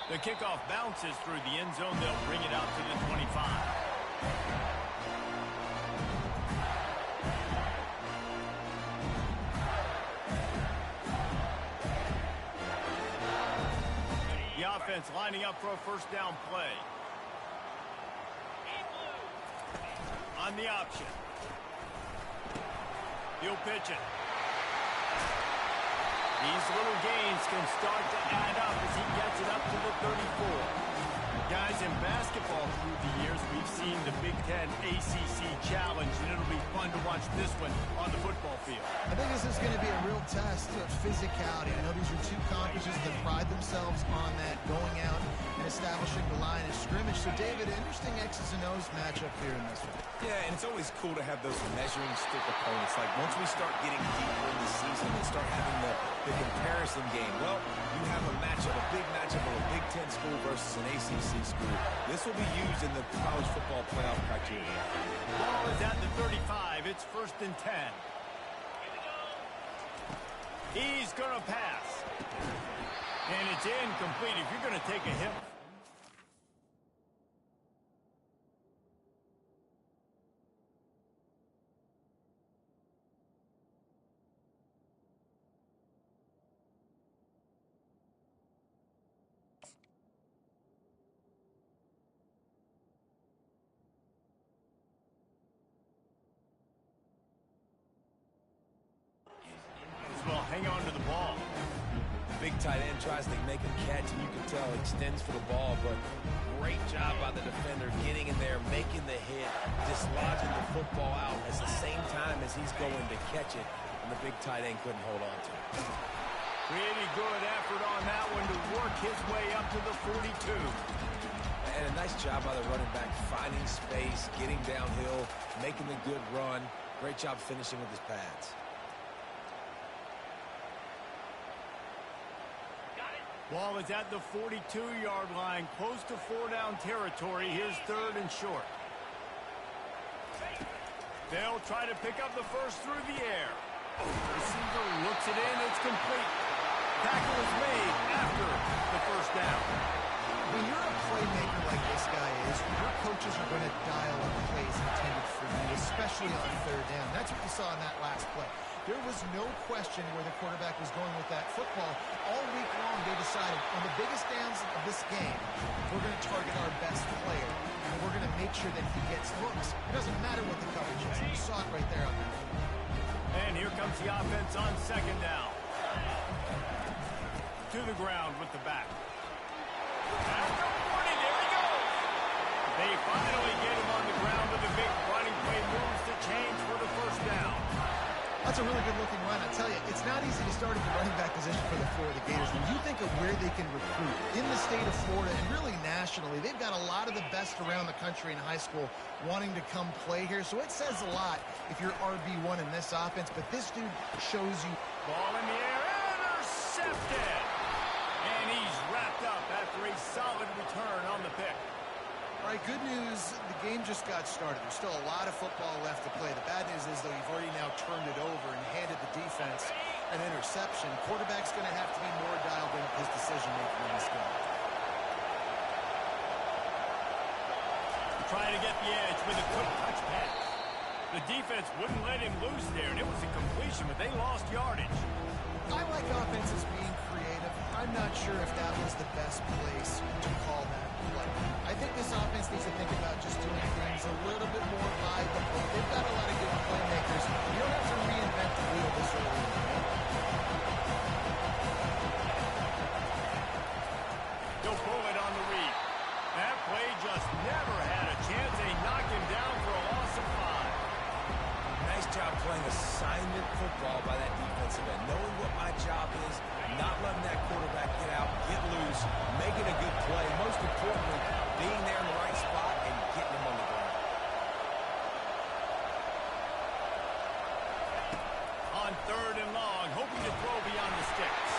The kickoff bounces through the end zone. They'll bring it out to the 25. The offense lining up for a first down play. On the option. He'll pitch it. These little gains can start to add up as he gets it up to the 34. Guys, in basketball through the years, we've seen the Big Ten ACC Challenge, and it'll be fun to watch this one on the football field. I think this is going to be a real test of physicality. I know these are two conferences that pride themselves on that, going out and establishing the line of scrimmage. So, David, interesting X's and O's matchup here in this one. Yeah, and it's always cool to have those measuring stick opponents. Like, once we start getting deeper in the season and start having the comparison game, well, you have a matchup, a big matchup of a Big Ten school versus an ACC school. This will be used in the college football playoff criteria. Ball is at the 35. It's 1st and 10. He's going to pass. And it's incomplete. If you're going to take a hit. Well, hang on to the ball. Big tight end tries to make a catch, and you can tell extends for the ball, but great job by the defender getting in there, making the hit, dislodging the football out at the same time as he's going to catch it, and the big tight end couldn't hold on to it. Pretty good effort on that one to work his way up to the 42. And a nice job by the running back, finding space, getting downhill, making a good run. Great job finishing with his pads. Ball is at the 42-yard line, close to 4-down territory. Here's 3rd and short. They'll try to pick up the first through the air. Receiver looks it in. It's complete. Tackle is made after the first down. When you're a playmaker like this guy is, your coaches are going to dial up plays intended for you, especially on 3rd down. That's what you saw in that last play. There was no question where the quarterback was going with that football. All week long, they decided on the biggest downs of this game, we're going to target our best player, and we're going to make sure that he gets looks. It doesn't matter what the coverage is. You saw it right there on that. And here comes the offense on 2nd down. To the ground with the back. After 40, there he goes. They finally get him on the ground with a big running play, moves the chains for the first down. That's a really good-looking run. I tell you, it's not easy to start at the running back position for the Florida Gators. When you think of where they can recruit in the state of Florida and really nationally, they've got a lot of the best around the country in high school wanting to come play here. So it says a lot if you're RB1 in this offense. But this dude shows you. Ball in the air, intercepted. And he's wrapped up after a solid return on the pick. All right, good news, the game just got started. There's still a lot of football left to play. The bad news is, though, you've already now turned it over and handed the defense an interception. Quarterback's going to have to be more dialed in his decision-making in this game. Trying to get the edge with a quick touch pass. The defense wouldn't let him loose there, and it was a completion, but they lost yardage. I like offenses being creative. I'm not sure if that was the best place to call that play. I think this offense needs to think about just doing things a little bit more by the book. They've got a lot of good playmakers. You don't have to reinvent the wheel this early in the game. He'll pull it on the read. That play just never had a chance. They knocked him down for a loss of 5. Nice job playing assignment football by that defensive end. Knowing what my job is, not letting that quarterback get out, get loose, making a good play. Most importantly, being there in the right spot and getting him on the ground. On 3rd and long, hoping to throw beyond the sticks.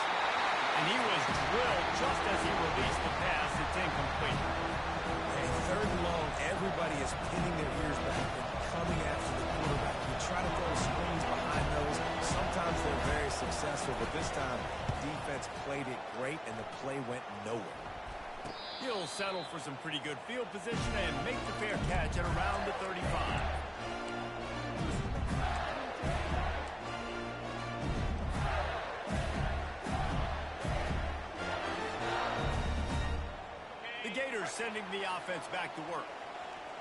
And he was drilled just as he released the pass. It's incomplete. Okay, 3rd and long, everybody is pinning their ears back and coming after the quarterback. You try to throw screens behind those. Sometimes they're very successful, but this time, defense played it great, and the play went nowhere. He'll settle for some pretty good field position and make the fair catch at around the 35. The Gators sending the offense back to work.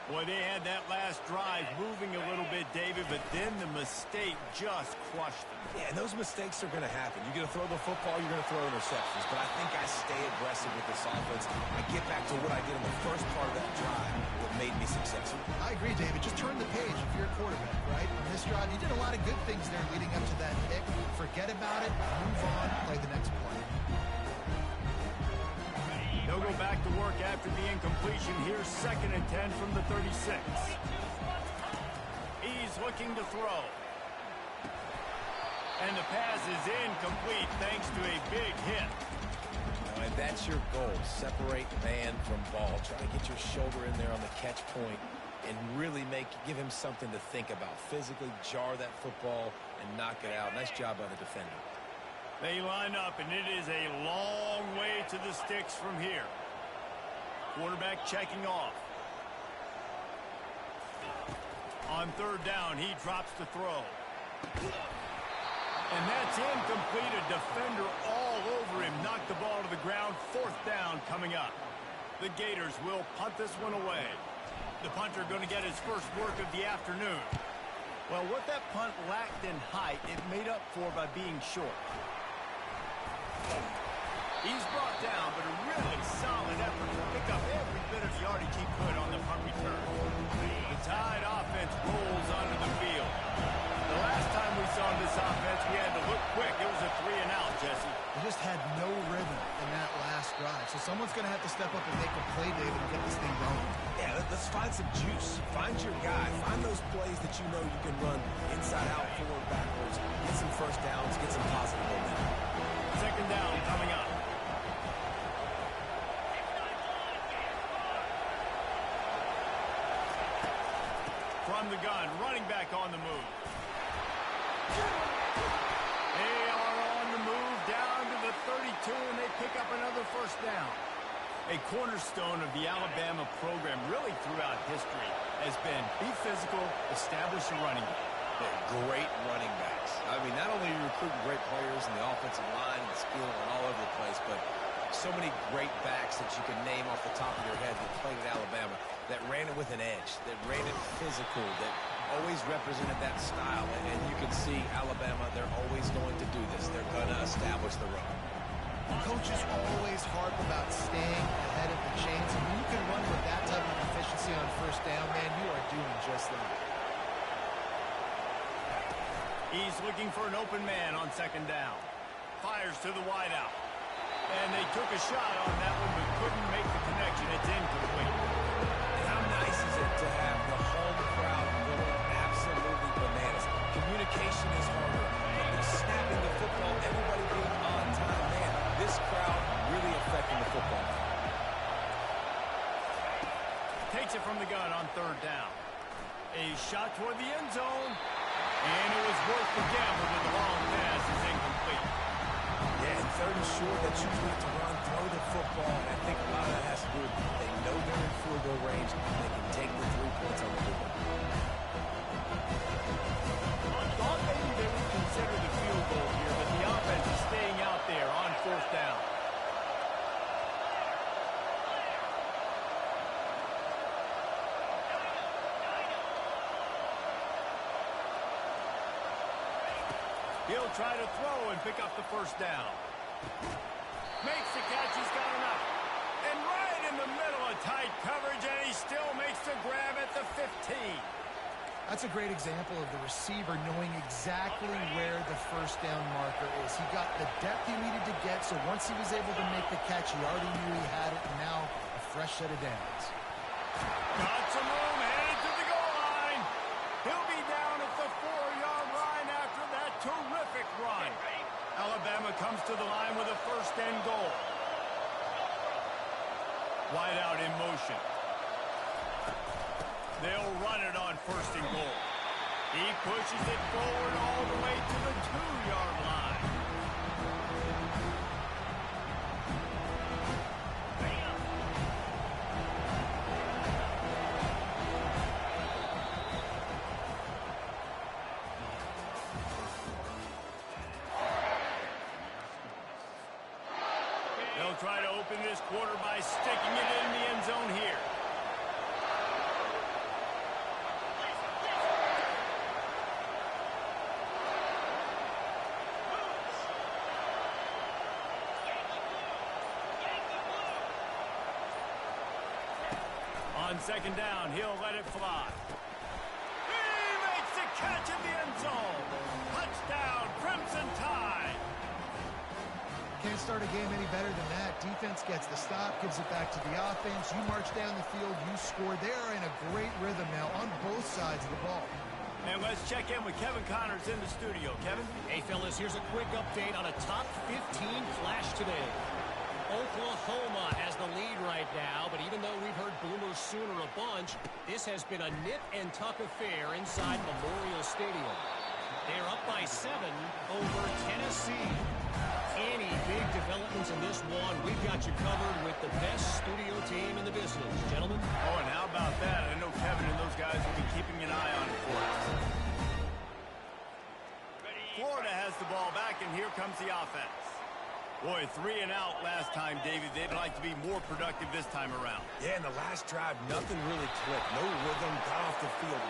Boy, they had that last drive moving a little bit, David, but then the mistake just crushed them. Yeah, and those mistakes are going to happen. You're going to throw the football, you're going to throw interceptions. But I think I stay aggressive with this offense. I get back to what I did in the first part of that drive that made me successful. I agree, David. Just turn the page if you're a quarterback, right? On this drive, you did a lot of good things there leading up to that pick. Forget about it, move on, play the next play. They'll go back to work after the incompletion. Here's 2nd and 10 from the 36. He's looking to throw. And the pass is incomplete thanks to a big hit. And that's your goal. Separate man from ball. Try to get your shoulder in there on the catch point and really give him something to think about. Physically jar that football and knock it out. Nice job by the defender. They line up, and it is a long way to the sticks from here. Quarterback checking off. On 3rd down, he drops to throw. And that's incomplete. A defender all over him. Knocked the ball to the ground. 4th down coming up. The Gators will punt this one away. The punter going to get his first work of the afternoon. Well, what that punt lacked in height, it made up for by being short. He's brought down, but a really solid effort to pick up every bit of yardage he could on the punt return. The Tide offense rolls onto the field. The last time we saw this offense, we had to look quick. It was a 3-and-out, Jesse. They just had no rhythm in that last drive. So someone's going to have to step up and make a play, David, and get this thing going. Yeah, let's find some juice. Find your guy. Find those plays that you know you can run inside out, forward, backwards. Get some first downs. Get some positive momentum. 2nd down coming up. From the gun, running back on the move. They are on the move down to the 32, and they pick up another 1st down. A cornerstone of the Alabama program really throughout history has been be physical, establish a running game. They're great running backs. I mean, not only are you recruiting great players in the offensive line and skill and all over the place, but so many great backs that you can name off the top of your head that played at Alabama, that ran it with an edge, that ran it physical, that always represented that style. And you can see Alabama, they're always going to do this. They're going to establish the run. Coaches always harp about staying ahead of the chains. And when you can run with that type of efficiency on 1st down, man, you are doing just that. He's looking for an open man on 2nd down. Fires to the wideout. And they took a shot on that one, but couldn't make the connection. It's incomplete. And how nice is it to have the home crowd going absolutely bananas? Communication is harder. They're snapping the football, everybody being on time. Man, this crowd really affecting the football. Takes it from the gun on 3rd down. A shot toward the end zone. And it was worth the gamble, but the long pass is incomplete. Yeah, and 3rd and short, that you need to run, throw the football. And I think a lot of that has to do with they know they're in field goal range. They can take the 3 points on the board. Thought maybe they would consider the field goal here, but the offense is staying out there on 4th down. He'll try to throw and pick up the 1st down. Makes the catch. He's got enough. And right in the middle of tight coverage, and he still makes the grab at the 15. That's a great example of the receiver knowing exactly where the 1st down marker is. He got the depth he needed to get, so once he was able to make the catch, he already knew he had it, and now a fresh set of downs. Got some room, headed to the goal line. He'll be down at the 4-yard line after that terrific run. Alabama comes to the line with a 1st and goal. Wide out in motion. They'll run it on 1st and goal. He pushes it forward all the way to the 2-yard line. They'll try to open this quarter by sticking it in the end zone here. On second down, he'll let it fly. He makes the catch in the end zone. Touchdown, Crimson Tide. Can't start a game any better than that. Defense gets the stop, gives it back to the offense. You march down the field, you score. They are in a great rhythm now on both sides of the ball. And let's check in with Kevin Connors in the studio. Kevin? Hey, fellas, here's a quick update on a top 15 clash today. Oklahoma has the lead right now, but even though we've heard Boomer Sooner a bunch, this has been a nip-and-tuck affair inside Memorial Stadium. They're up by 7 over Tennessee. Any big developments in this one, we've got you covered with the best studio team in the business. Gentlemen? Oh, and how about that? I know Kevin and those guys will be keeping an eye on it for us. Florida has the ball back, and here comes the offense. Boy, 3 and out last time, David. They'd like to be more productive this time around. Yeah, in the last drive, nothing really clicked. No rhythm, got off the field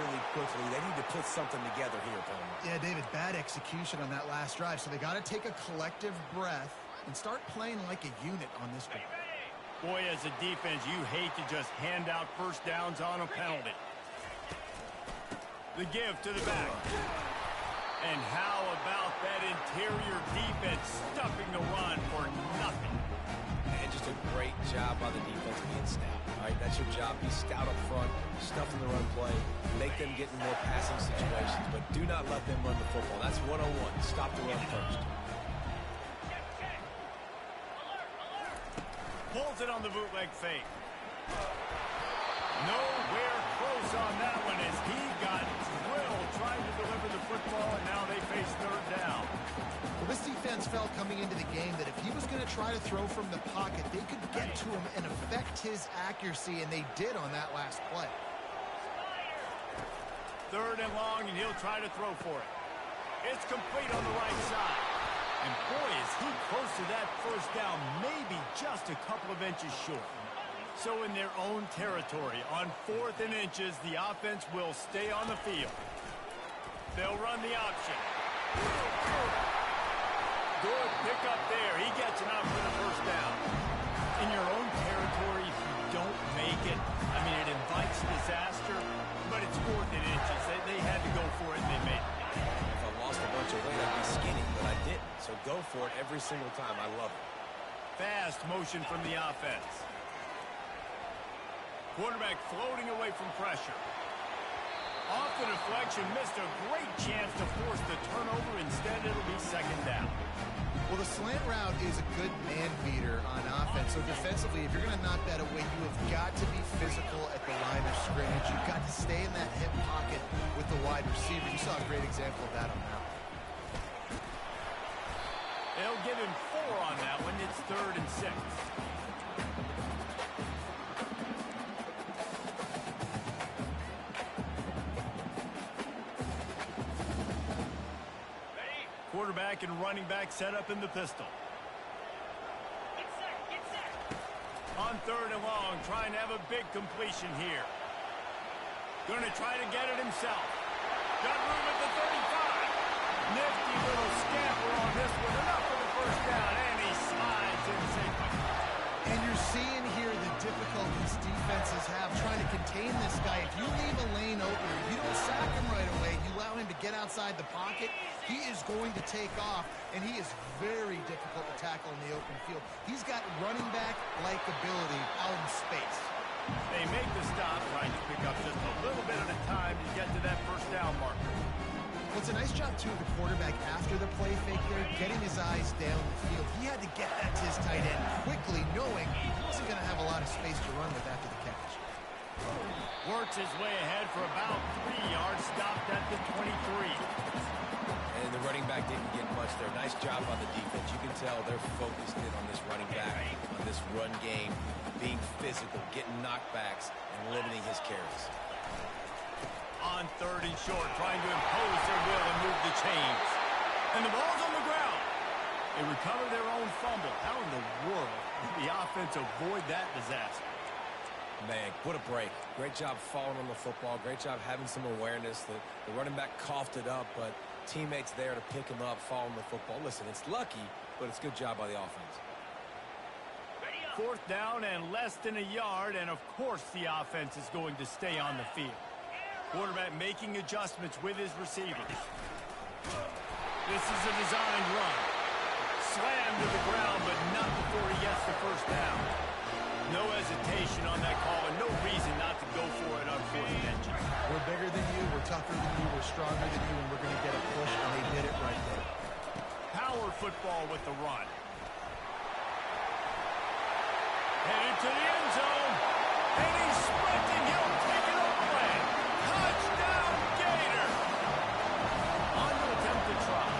really quickly. They need to put something together here, Bama. Yeah, David, bad execution on that last drive, so they got to take a collective breath and start playing like a unit on this one. Boy, as a defense, you hate to just hand out first downs on a penalty. The give to the back. And how about that interior defense stuffing the run for nothing? And just a great job by the defense being stout. All right, that's your job. Be stout up front, stuffing the run play, make them get in more passing situations, but do not let them run the football. That's 101. Stop the run first. Pulls it on the bootleg fake. Nowhere close on that one as he got drilled trying to deliver the football, and now they face third down. Well, this defense felt coming into the game that if he was going to try to throw from the pocket, they could get to him and affect his accuracy, and they did on that last play. Third and long, and he'll try to throw for it. It's complete on the right side. And boy, is he close to that first down, maybe just a couple of inches short. So in their own territory, on 4th and inches, the offense will stay on the field. They'll run the option. Good pick up there. He gets enough for the first down. In your own territory, if you don't make it, I mean, it invites disaster, but it's 4th and inches. They had to go for it, and they made it. If I lost a bunch of weight, I'd be skinny, but I didn't. So go for it every single time. I love it. Fast motion from the offense. Quarterback floating away from pressure. Off the deflection, missed a great chance to force the turnover. Instead, it'll be second down. Well, the slant route is a good man beater on offense. So defensively, if you're going to knock that away, you have got to be physical at the line of scrimmage. You've got to stay in that hip pocket with the wide receiver. You saw a great example of that on that one. They'll give him 4 on that one. It's 3rd and 6. Quarterback and running back set up in the pistol. On 3rd and long, trying to have a big completion here. Going to try to get it himself. Got room at the 35. Nifty little scamper on this one. Enough for the first down, and he slides in safely. And you're seeing here the difficulties defenses have trying to contain this guy. If you leave a lane open, you don't sack him right away, you allow him to get outside the pocket, he is going to take off, and he is very difficult to tackle in the open field. He's got running back-like ability out in space. They make the stop, trying to pick up just a little bit at a time to get to that first down marker. Well, it's a nice job, too, of the quarterback after the play fake there, getting his eyes down the field. He had to get that to his tight end quickly, knowing he wasn't going to have a lot of space to run with after the catch. Works his way ahead for about 3 yards, stopped at the 23. And the running back didn't get much there. Nice job on the defense. You can tell they're focused in on this running back, on this run game, being physical, getting knockbacks, and limiting his carries. On 3rd and short, trying to impose their will and move the chains. And the ball's on the ground. They recover their own fumble. How in the world did the offense avoid that disaster? Man, what a break. Great job falling on the football. Great job having some awareness. The running back coughed it up, but teammates there to pick him up, fall on the football. Listen, it's lucky, but it's a good job by the offense. 4th down and less than a yard, and of course the offense is going to stay on the field. Quarterback making adjustments with his receivers. This is a designed run. Slammed to the ground, but not before he gets the first down. No hesitation on that call, and no reason not to go for it on 4th and inches. We're bigger than you, we're tougher than you, we're stronger than you, and we're going to get a push, and they did it right there. Power football with the run. Headed to the end zone, and he's sprinting. He'll take it all the way. Touchdown, Gator! On to attempt to try.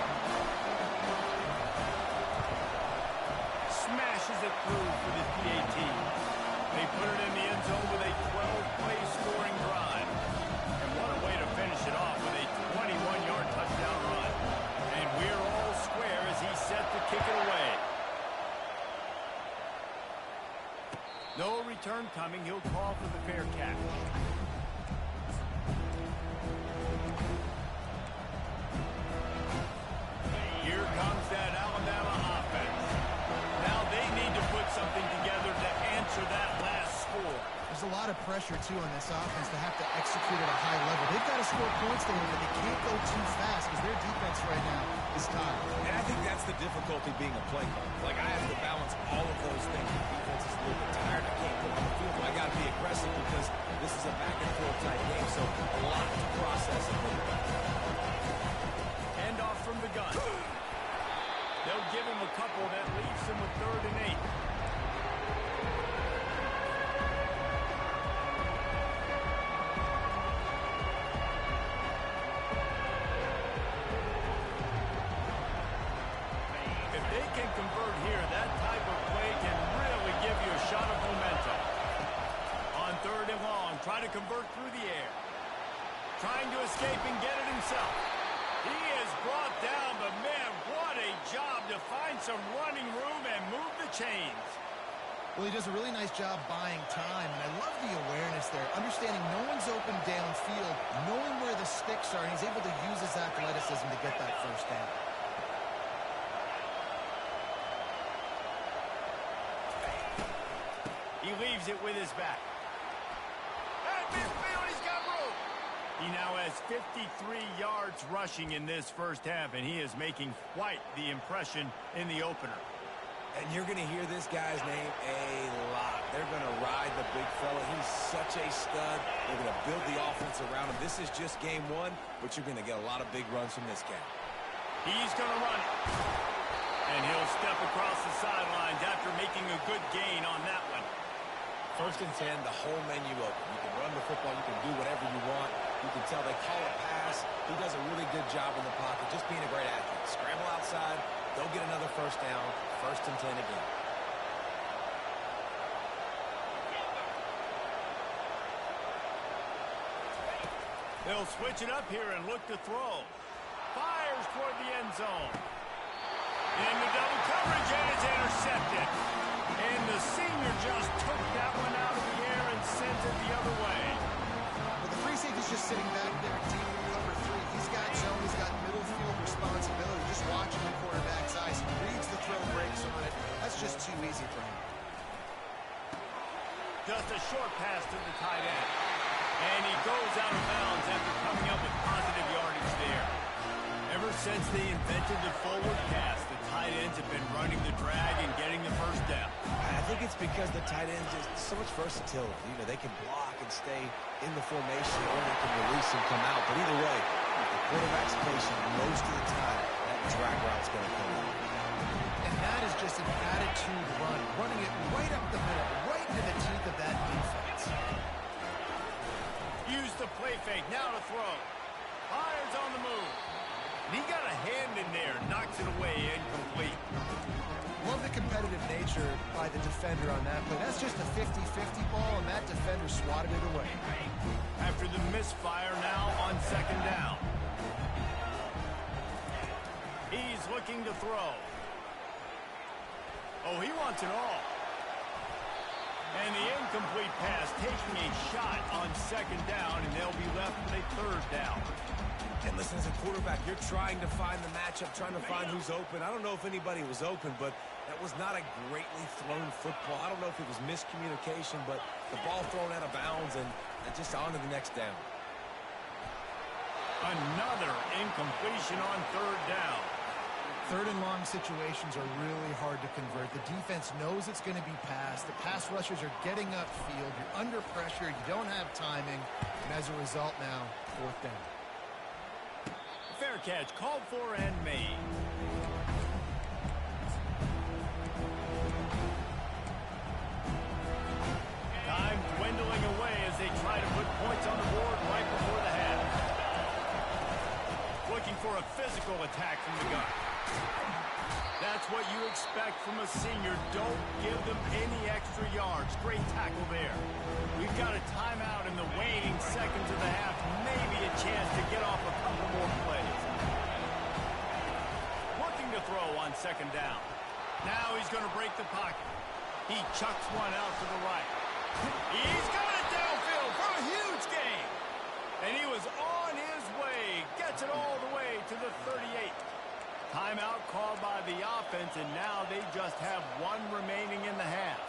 Smashes it through for the PAT. They put it in the end zone with a 12-play scoring drive. And what a way to finish it off with a 21-yard touchdown run. And we're all square as he's set to kick it away. No return coming. He'll call for the fair catch. Here comes that Alabama offense. Now they need to put something together to answer that last score. There's a lot of pressure, too, on this offense to have to execute at a high level. They've got to score points there, but they can't go too fast because their defense right now is tired. And I think that's the difficulty being a play caller. Like, I have to balance all of those things. The defense is a little bit tired. I can't put on the field, but I got to be aggressive because this is a back-and-forth type game, so a lot to process. Hand off from the gun. They'll give him a couple that leaves him with 3rd and 8. If they can convert here, that type of play can really give you a shot of momentum. On 3rd and long, try to convert through the air. Trying to escape and get it himself. He is brought down, but man, what a job to find some running room and move the chains. Well, he does a really nice job buying time, and I love the awareness there, understanding no one's open downfield, knowing where the sticks are, and he's able to use his athleticism to get that first down. He leaves it with his back. At midfield, he's got room. He now has 53 yards rushing in this first half, and he is making quite the impression in the opener. And you're going to hear this guy's name a lot. They're going to ride the big fella. He's such a stud. They're going to build the offense around him. This is just game 1, but you're going to get a lot of big runs from this guy. He's going to run it. And he'll step across the sidelines after making a good gain on that one. 1st and 10, the whole menu open. You can run the football. You can do whatever you want. You can tell they call a pass. He does a really good job in the pocket, just being a great athlete. Scramble outside. They'll get another first down. 1st and 10 again. They'll switch it up here and look to throw. Fires toward the end zone. Into double coverage, and it's intercepted. And the senior just took that one out of the air and sends it the other way. Well, the free safety's just sitting back there deep in cover 3. He's got zone, he's got middle field responsibility. Just watching the quarterback's eyes. He reads the throw, breaks on it. That's just too easy for him. Just a short pass to the tight end. And he goes out of bounds after coming up with positive yardage there. Ever since they invented the forward pass, the tight ends have been running the drag and getting the first down. I think it's because the tight ends just so much versatility. You know, they can block and stay in the formation, or they can release and come out. But either way, if the quarterback's patient, most of the time, that drag route's going to come out. And that is just an attitude run, running it right up the middle, right into the teeth of that defense. Use the play fake, now to throw. Fires on the move. And he got a hand in there, knocks it away, incomplete. Love the competitive nature by the defender on that play. That's just a 50-50 ball, and that defender swatted it away. After the misfire, now on 2nd down. He's looking to throw. Oh, he wants it all. And the incomplete pass taking a shot on second down, and they'll be left with a third down. And listen, as a quarterback, you're trying to find the matchup, trying to find who's open. I don't know if anybody was open, but that was not a greatly thrown football. I don't know if it was miscommunication, but the ball thrown out of bounds and just on to the next down. Another incompletion on third down. Third and long situations are really hard to convert. The defense knows it's going to be passed. The pass rushers are getting upfield. You're under pressure. You don't have timing. And as a result now, fourth down. Fair catch called for and made. Time dwindling away as they try to put points on the board right before the half. Looking for a physical attack from the gun. That's what you expect from a senior. Don't give them any extra yards. Great tackle there. We've got a timeout in the waning seconds of the half. Maybe a chance to get off a couple more plays. Looking to throw on second down. Now he's going to break the pocket. He chucks one out to the right. He's got it downfield for a huge gain. And he was on his way. Gets it all the way to the 38. Timeout called by the offense, and now they just have one remaining in the half.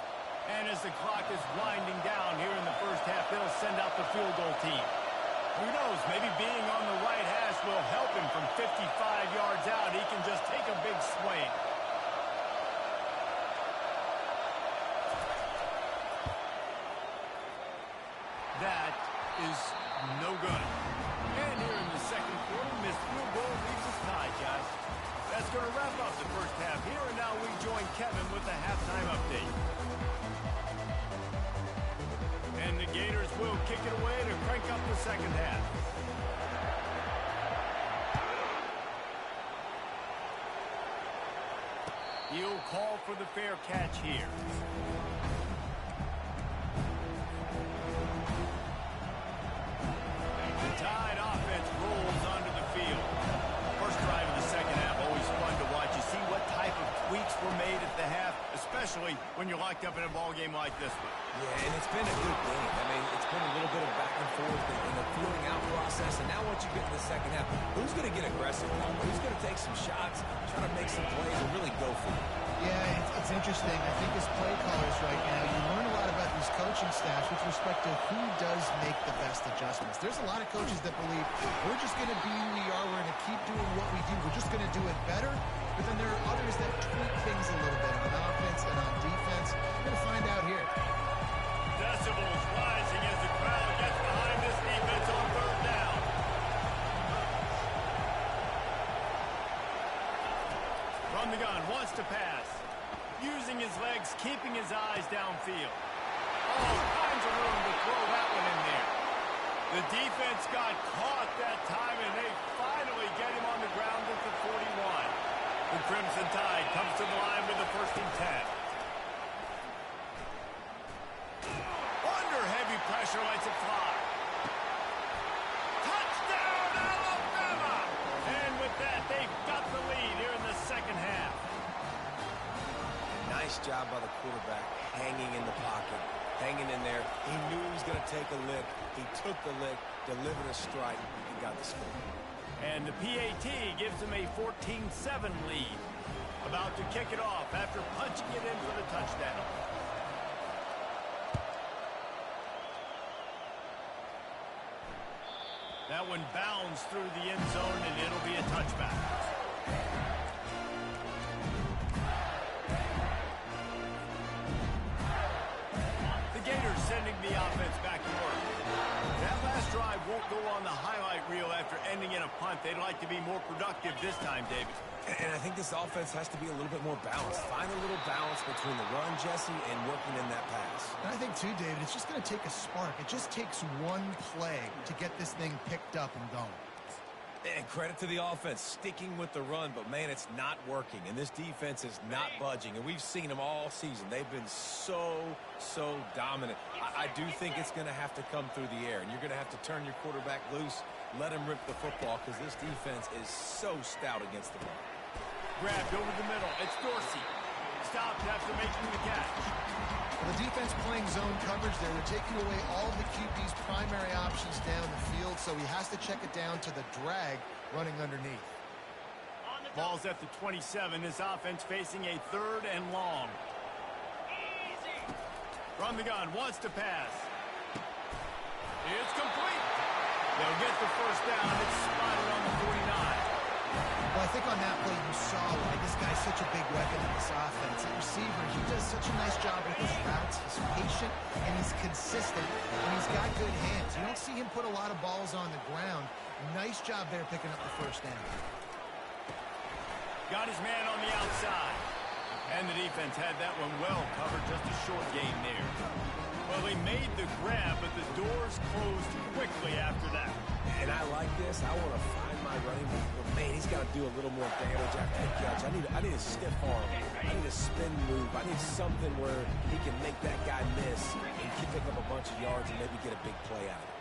And as the clock is winding down here in the first half, they'll send out the field goal team. Who knows, maybe being on the right hash will help him from 55 yards out. He can just take a big swing. That is no good. And here in the second quarter, missed field goal leaves us tied, guys. That's going to wrap up the first half here, and now we join Kevin with the halftime update. And the Gators will kick it away to crank up the second half. He'll call for the fair catch here. The Tide offense rolls onto the field. First drive of the second half, always fun to watch. You see what type of tweaks were made at the half, especially when you're locked up in a ball game like this one. Yeah, and it's been a good game. I mean, it's been a little bit of back and forth in the feeling out process. And now once you get to the second half, who's going to get aggressive? Who's going to take some shots, try to make some plays, and really go for it? Yeah, it's interesting. I think as play callers right now, you learn a lot about these coaching staffs with respect to who does make the best adjustments. There's a lot of coaches that believe we're just going to be who we are. We're going to keep doing what we do. We're just going to do it better. But then there are others that tweak things a little bit on offense and on defense. We're going to find out here. Decibels rising as the crowd gets behind this defense on third down. From the gun, wants to pass. Using his legs, keeping his eyes downfield. All kinds of room to throw that one in there. The defense got caught that time, and they finally get him on the ground at the 41. The Crimson Tide comes to the line with the 1st and 10. Under heavy pressure, lets it fly. Touchdown, Alabama! And with that, they've got the lead here in the second half. Nice job by the quarterback, hanging in the pocket, hanging in there. He knew he was going to take a lick. He took the lick, delivered a strike, and got the score. And the PAT gives them a 14-7 lead. About to kick it off after punching it in for the touchdown. That one bounds through the end zone, and it'll be a touchback. The Gators sending the offense back to work. That last drive won't go on the highlight reel after ending in a punt. They'd like to be more productive this time, David. And I think this offense has to be a little bit more balanced. Find a little balance between the run, Jesse, and working in that pass. And I think, too, David, it's just going to take a spark. It just takes one play to get this thing picked up and going. And credit to the offense, sticking with the run, but, man, it's not working. And this defense is not budging. And we've seen them all season. They've been so dominant. I do think it's going to have to come through the air. And you're going to have to turn your quarterback loose, let him rip the football, because this defense is so stout against the run. Grabbed over the middle. It's Dorsey. stopped after making the catch. Well, the defense playing zone coverage there. They're taking away all the QB's primary options down the field, so he has to check it down to the drag running underneath. Ball's at the 27. This offense facing a 3rd and long. From the gun, wants to pass. It's complete. They'll get the first down. It's spotted on the 49. Well, I think on that play you saw why this guy's such a big weapon in this offense. At receiver, he does such a nice job with his routes. He's patient, and he's consistent, and he's got good hands. You don't see him put a lot of balls on the ground. Nice job there picking up the first down. Got his man on the outside. And the defense had that one well covered. Just a short game there. Well, they made the grab, but the doors closed quickly after that. And I like this. I want to find my running back. But man, he's got to do a little more damage after the catch. I need a stiff arm. I need a spin move. I need something where he can make that guy miss and pick up a bunch of yards and maybe get a big play out of it.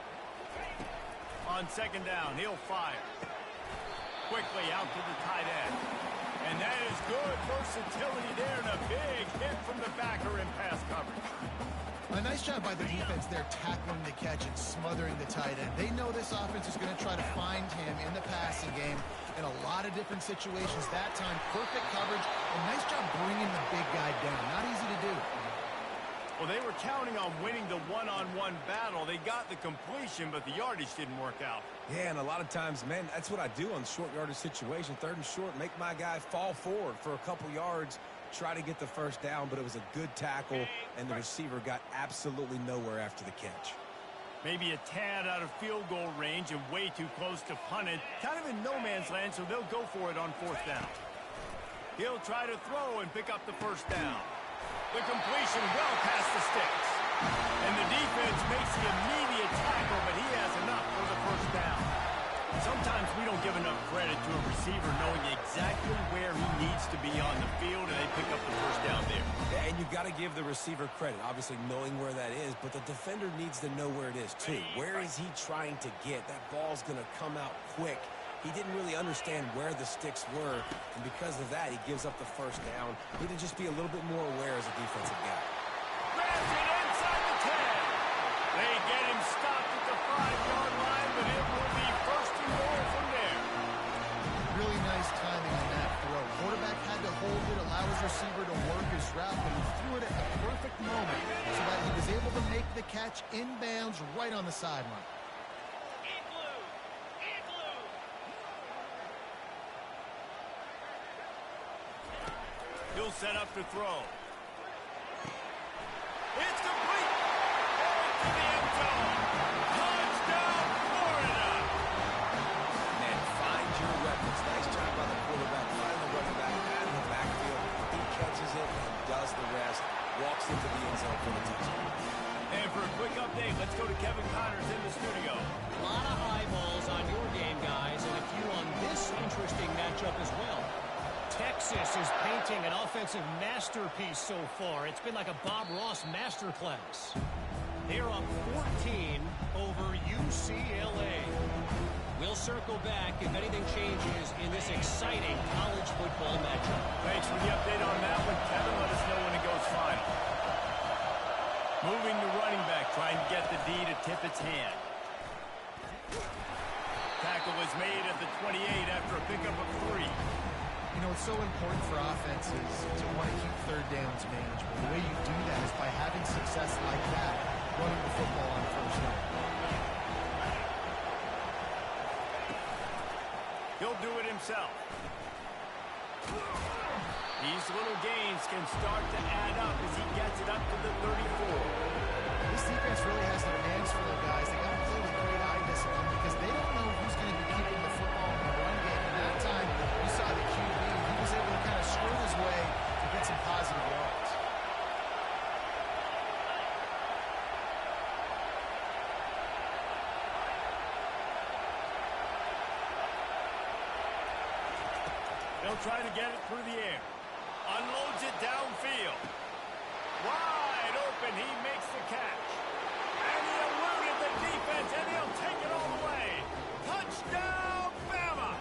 On 2nd down, he'll fire. Quickly out to the tight end. And that is good versatility there and a big hit from the backer in pass coverage. A nice job by the defense there tackling the catch and smothering the tight end. They know this offense is going to try to find him in the passing game in a lot of different situations. That time, perfect coverage, and nice job bringing the big guy down. Not easy to do. Well, they were counting on winning the one-on-one battle. They got the completion, but the yardage didn't work out. Yeah, and a lot of times, man, that's what I do on short yardage situation. 3rd and short, make my guy fall forward for a couple yards, try to get the first down, but it was a good tackle, and the receiver got absolutely nowhere after the catch. Maybe a tad out of field goal range and way too close to punt it. Kind of in no man's land, so they'll go for it on 4th down. He'll try to throw and pick up the first down. The completion well past the sticks. And the defense makes the immediate tackle, but he has enough for the first down. Sometimes we don't give enough credit to a receiver knowing exactly where he needs to be on the field, and they pick up the first down there. Yeah, and you've got to give the receiver credit, obviously knowing where that is, but the defender needs to know where it is too. Where is he trying to get? That ball's going to come out quick. He didn't really understand where the sticks were, and because of that, he gives up the first down. Need to just be a little bit more aware as a defensive guy. Grabs it inside the 10. They get him stopped at the 5-yard line, but it will be 1st and goal from there. Really nice timing on that throw. Quarterback had to hold it, allow his receiver to work his route, but he threw it at the perfect moment so that he was able to make the catch inbounds right on the sideline. He'll set up to throw. It's complete. To the end zone. Touchdown, Florida. Man, find your weapons. Nice job by the quarterback. Find the running back out of the backfield. He catches it and does the rest. Walks into the end zone for the touchdown. And for a quick update, let's go to Kevin Connors in the studio. A lot of eyeballs on your game, guys, and a few on this interesting matchup as well. Texas is painting an offensive masterpiece so far. It's been like a Bob Ross masterclass. They're up 14 over UCLA. We'll circle back if anything changes in this exciting college football matchup. Thanks for the update on that one, Kevin. Let us know when it goes final. Moving to running back, trying to get the D to tip its hand. Tackle is made at the 28 after a pickup of 3. You know, it's so important for offenses to want to keep 3rd downs manageable. The way you do that is by having success like that, running the football on 1st down. He'll do it himself. These little gains can start to add up as he gets it up to the 34. This defense really has their hands full of guys. They got to play with great eye discipline because they don't know who's going to be keeping the football in the run game. And that time, you saw the QB. He was able to kind of screw his way to get some positive yards. They'll try to get it through the air. Unloads it downfield. Wide open, he makes the catch. And he eluded the defense, and he'll take it all the way. Touchdown, Bama!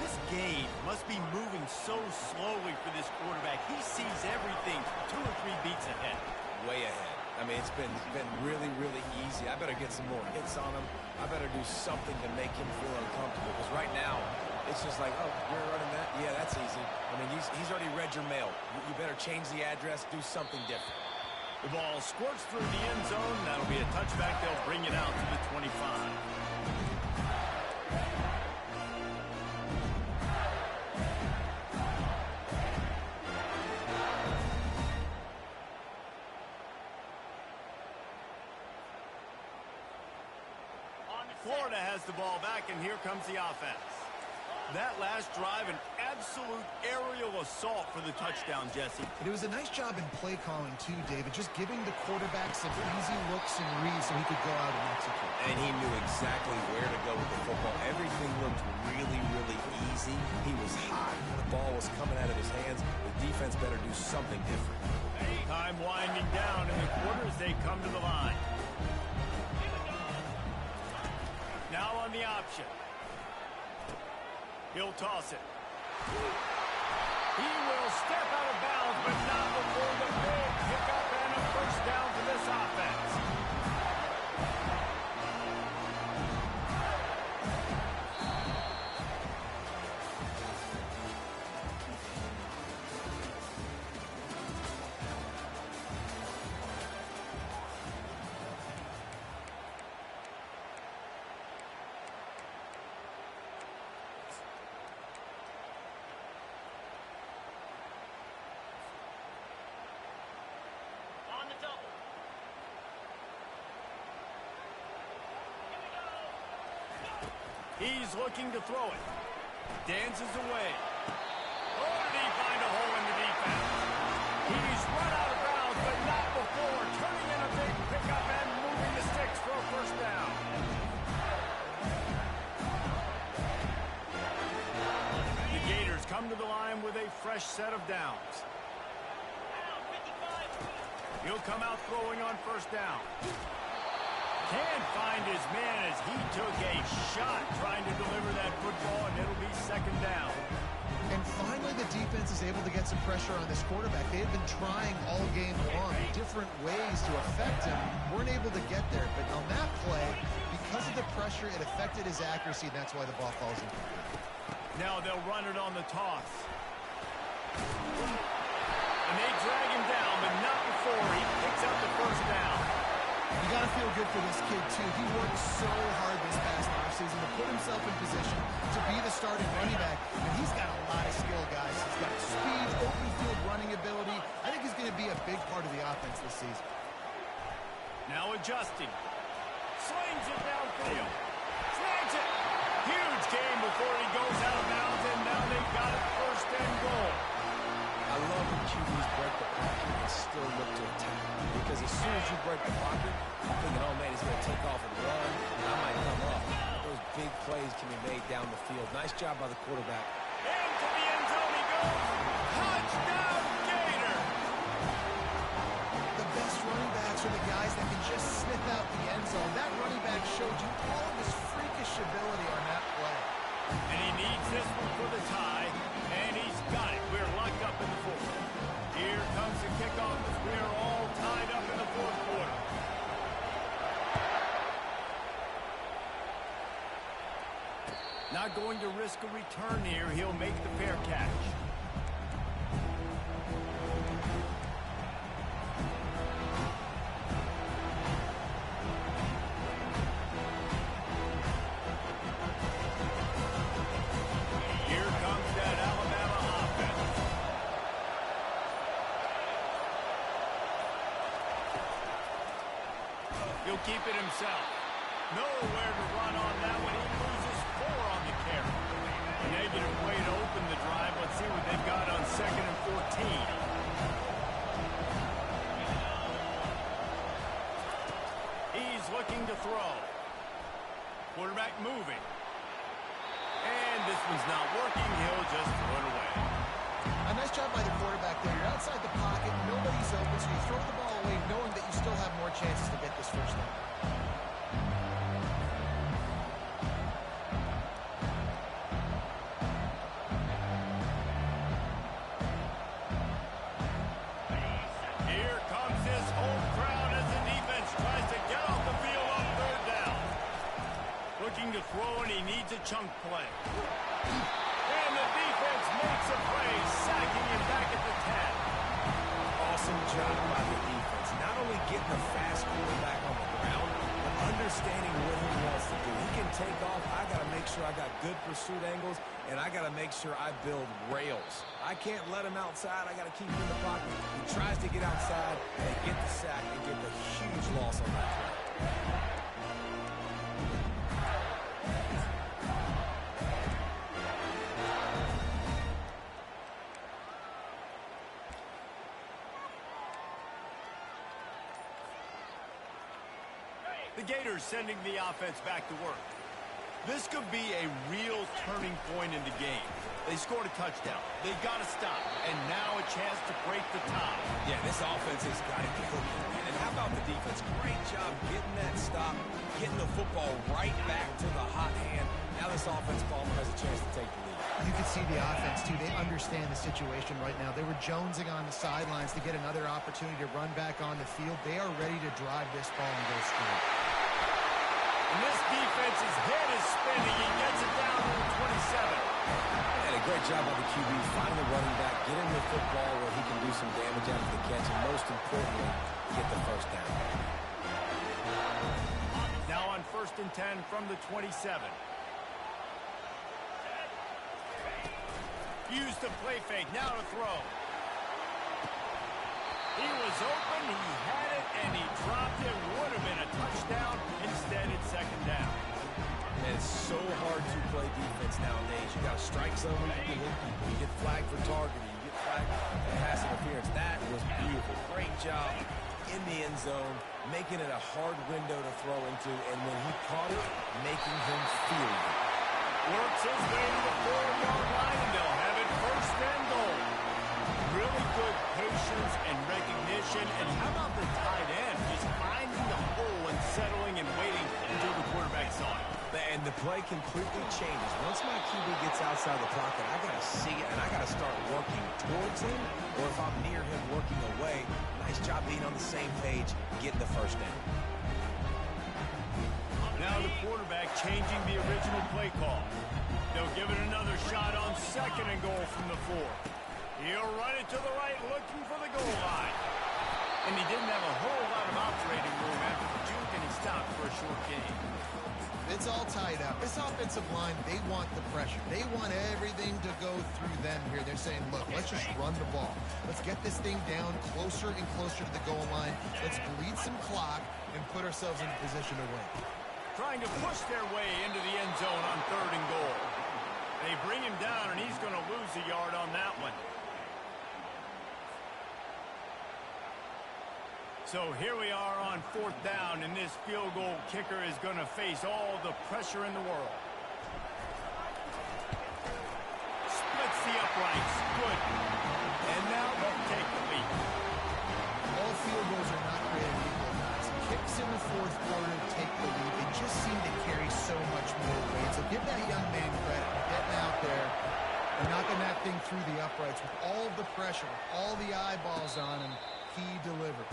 This game must be moving so slowly for this quarterback. He sees everything 2 or 3 beats ahead. Way ahead. I mean, it's been really, really easy. I better get some more hits on him. I better do something to make him feel uncomfortable. Because right now, it's just like, oh, you're running that? Yeah, that's easy. I mean, he's already read your mail. You better change the address, do something different. The ball squirts through the end zone. That'll be a touchback. They'll bring it out to the 25. Florida has the ball back, and here comes the offense. That last drive, an absolute aerial assault for the touchdown, Jesse. It was a nice job in play calling, too, David, just giving the quarterback some easy looks and reads so he could go out and execute. And he knew exactly where to go with the football. Everything looked really, really easy. He was hot. The ball was coming out of his hands. The defense better do something different. Time winding down in the quarter as they come to the line. Now on the option. He'll toss it. He will step out of bounds, but not before the big pickup and a first down for this offense. He's looking to throw it. Dances away. Oh, did he find a hole in the defense? He's run out of bounds, but not before turning in a big pickup and moving the sticks for a first down. The Gators come to the line with a fresh set of downs. He'll come out throwing on first down. Can't find his man as he took a shot trying to deliver that football, and it'll be second down. And finally, the defense is able to get some pressure on this quarterback. They had been trying all game long, different ways to affect him. Weren't able to get there, but on that play, because of the pressure, it affected his accuracy, and that's why the ball falls in. Now they'll run it on the toss. And they drag him down, but not before he picks up the first down. You got to feel good for this kid, too. He worked so hard this past offseason to put himself in position to be the starting running back, and he's got a lot of skill, guys. He's got speed, open field running ability. I think he's going to be a big part of the offense this season. Now adjusting. Slings it downfield. Snags it. Huge game before he goes out of bounds, and now they've got it first and goal. I love when QBs break the pocket and still look to attack. Because as soon as you break the pocket, I'm thinking, oh, man, he's going to take off and run. I might come up. Those big plays can be made down the field. Nice job by the quarterback. Into the end zone he goes. Touchdown, Gator! The best running backs are the guys that can just sniff out the end zone. That running back showed you all of his freakish ability on that play. And he needs this one for the tie, and he's got it. We're locked up in the fourth. Here comes the kickoff as we're all tied up in the fourth quarter. Not going to risk a return here. He'll make the fair catch. He'll keep it himself. Nowhere to run on that one. He loses 4 on the carry. A negative way to open the drive. Let's see what they've got on 2nd and 14. He's looking to throw. Quarterback moving. And this one's not working. He'll just throw it away. A nice job by the quarterback there. You're outside the pocket. Nobody's open, so you throw the ball away knowing that you still have more chances to get this first down. and he needs a chunk play. And the defense makes a play, sacking him back at the 10. Awesome job by the defense. Not only getting the fast quarterback on the ground, but understanding what he wants to do. He can take off. I got to make sure I got good pursuit angles, and I got to make sure I build rails. I can't let him outside. I got to keep him in the pocket. He tries to get outside and get the sack and get the huge loss on that play. The Gators sending the offense back to work. This could be a real turning point in the game. They scored a touchdown. They got to stop. And now a chance to break the tie. Yeah, this offense has got to get cooking, man. And how about the defense? Great job getting that stop, getting the football right back to the hot hand. Now this offense, Bama, has a chance to take the lead. You can see the offense, too. They understand the situation right now. They were jonesing on the sidelines to get another opportunity to run back on the field. They are ready to drive this ball and go straight. And this defense's head is spinning. He gets it down to the 27. And a great job by the QB, finding the running back, get him the football where he can do some damage after the catch, and most importantly, get the first down. Now on 1st and 10 from the 27. Used the play fake, now to throw. He was open, he had it, and he dropped it. Would have been a touchdown. Instead, it's 2nd down. And it's so hard to play defense nowadays. You got to strike someone, you can hit people. You get flagged for targeting. You get flagged for pass interference. That was beautiful. Great job in the end zone, making it a hard window to throw into, and when he caught it, making him feel it. Works his way to the 4-yard line, and they'll have it 1st and goal. Really good patience and recognition. And how about the tight end? Just finding the hole and settling and waiting until the quarterback saw it. And the play completely changes. Once my QB gets outside the pocket, I got to see it, and I got to start working towards him, or if I'm near him, working away. Nice job being on the same page, getting the 1st down. Now the quarterback changing the original play call. They'll give it another shot on 2nd and goal from the 4. He'll run it to the right, looking for the goal line. And he didn't have a whole lot of operating room after the juke, and he stopped for a short gain. It's all tied up. This offensive line, they want the pressure. They want everything to go through them here. They're saying, look, let's just run the ball. Let's get this thing down closer and closer to the goal line. Let's bleed some clock and put ourselves in position to win. Trying to push their way into the end zone on 3rd and goal. They bring him down, and he's going to lose a yard on that one. So here we are on 4th down, and this field goal kicker is going to face all the pressure in the world. Splits the uprights. Good. And now they'll take the lead. All field goals are not created equal, guys. Kicks in the 4th quarter take the lead. They just seem to carry so much more weight. So give that young man credit for getting out there and knocking that thing through the uprights with all the pressure, with all the eyeballs on him. He delivered.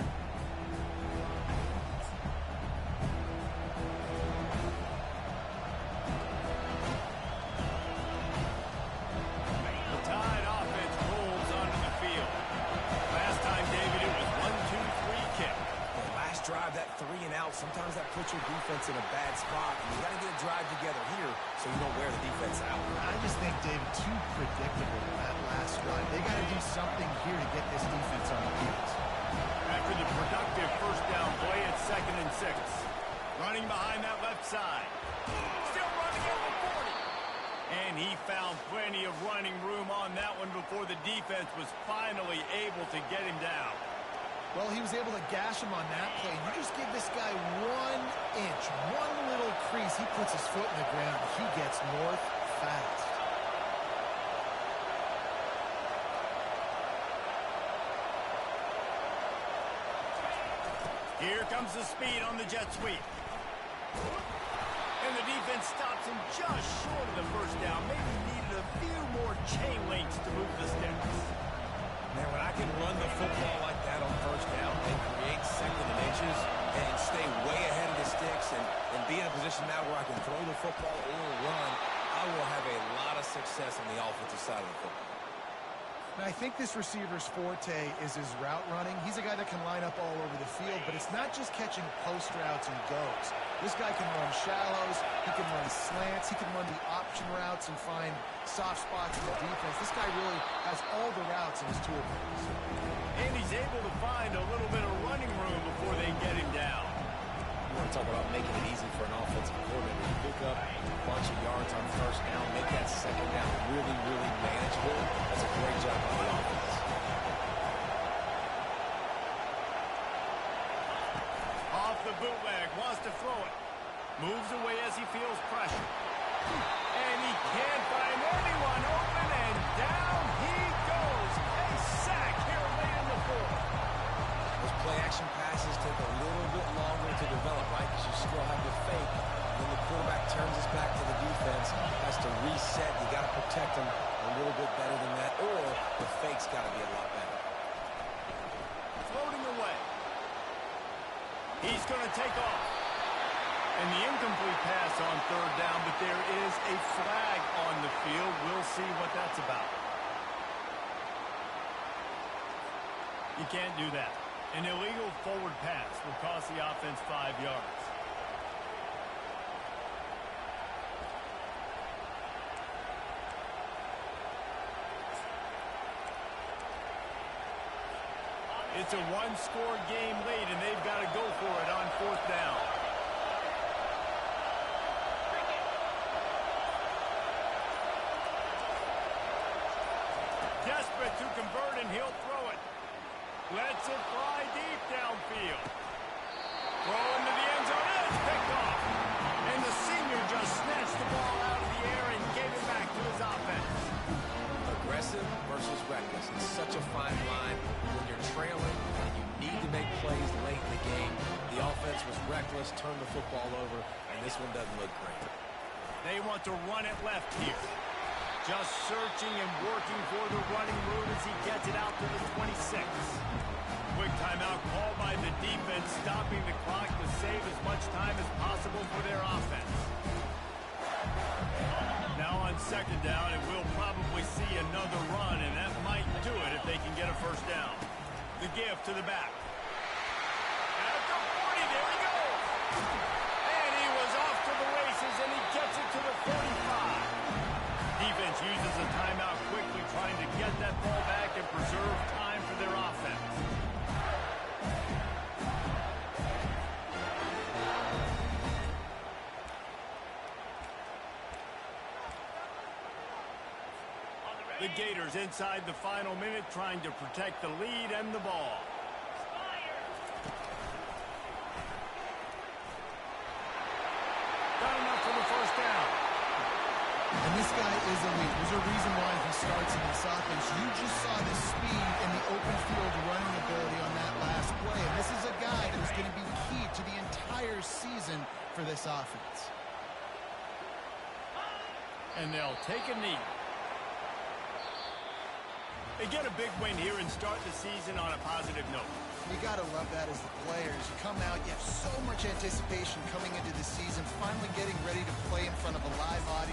Sometimes that puts your defense in a bad spot, and you got to get a drive together here so you don't wear the defense out. I just think, David, too predictable that last drive. They got to do something here to get this defense on the field. After the productive 1st down play, it's 2nd and 6. Running behind that left side. Still running at the 40. And he found plenty of running room on that one before the defense was finally able to get him down. Well, he was able to gash him on that play. You just give this guy 1 inch, one little crease. He puts his foot in the ground. He gets north fast. Here comes the speed on the jet sweep. And the defense stops him just short of the 1st down. Maybe needed a few more chain links to move the sticks. Man, when I can run the football like that on first down and create second and inches and stay way ahead of the sticks and be in a position now where I can throw the football or run, I will have a lot of success on the offensive side of the football. And I think this receiver's forte is his route running. He's a guy that can line up all over the field, but it's not just catching post routes and goes. This guy can run shallows, he can run slants, he can run the option routes and find soft spots in the defense. This guy really has all the routes in his toolbox. And he's able to find a little bit of running room before they get him down. You want to talk about making it easy for an offensive coordinator to pick up a bunch of yards on first down, make that second down really, really manageable. That's a great job by the offense. Off the bootleg, wants to throw it. Moves away as he feels pressure. And he can't find anyone open, and down he goes. A sack here late in the fourth. Those play-action passes take a little bit longer to develop, right? Because you still have the fake. Then the quarterback turns his back to the defense, has to reset. You got to protect him a little bit better than that, or the fake's got to be a lot better. Floating away. He's going to take off. And the incomplete pass on third down, but there is a flag on the field. We'll see what that's about. You can't do that. An illegal forward pass will cost the offense 5 yards. It's a one-score game late, and they've got to go for it on fourth down. Desperate to convert, and he'll throw it. Lets it fly deep downfield. Throw into the end zone. It's picked off. And the senior just snatched the ball out of the air and gave it back to his offense. Aggressive versus reckless. It's such a fine line when you're trailing and you need to make plays late in the game. The offense was reckless, turned the football over, and this one doesn't look great. They want to run it left here. Just searching and working for the running route as he gets it out to the 26. Quick timeout called by the defense, stopping the clock to save as much time as possible for their offense. Now on second down, and we'll probably see another run, and that might do it if they can get a first down. The give to the back. At the 40, there he goes. And he was off to the races, and he gets it to the 45. Defense uses a timeout quickly, trying to get that ball back and preserve time for their offense. The Gators inside the final minute, trying to protect the lead and the ball. Got enough for the first down. And this guy is elite. There's a reason why he starts in this offense. You just saw the speed and the open field running ability on that last play. And this is a guy that is going to be key to the entire season for this offense. And they'll take a knee. They get a big win here and start the season on a positive note. You got to love that as the players. You come out, you have so much anticipation coming into the season, finally getting ready to play in front of a live audience.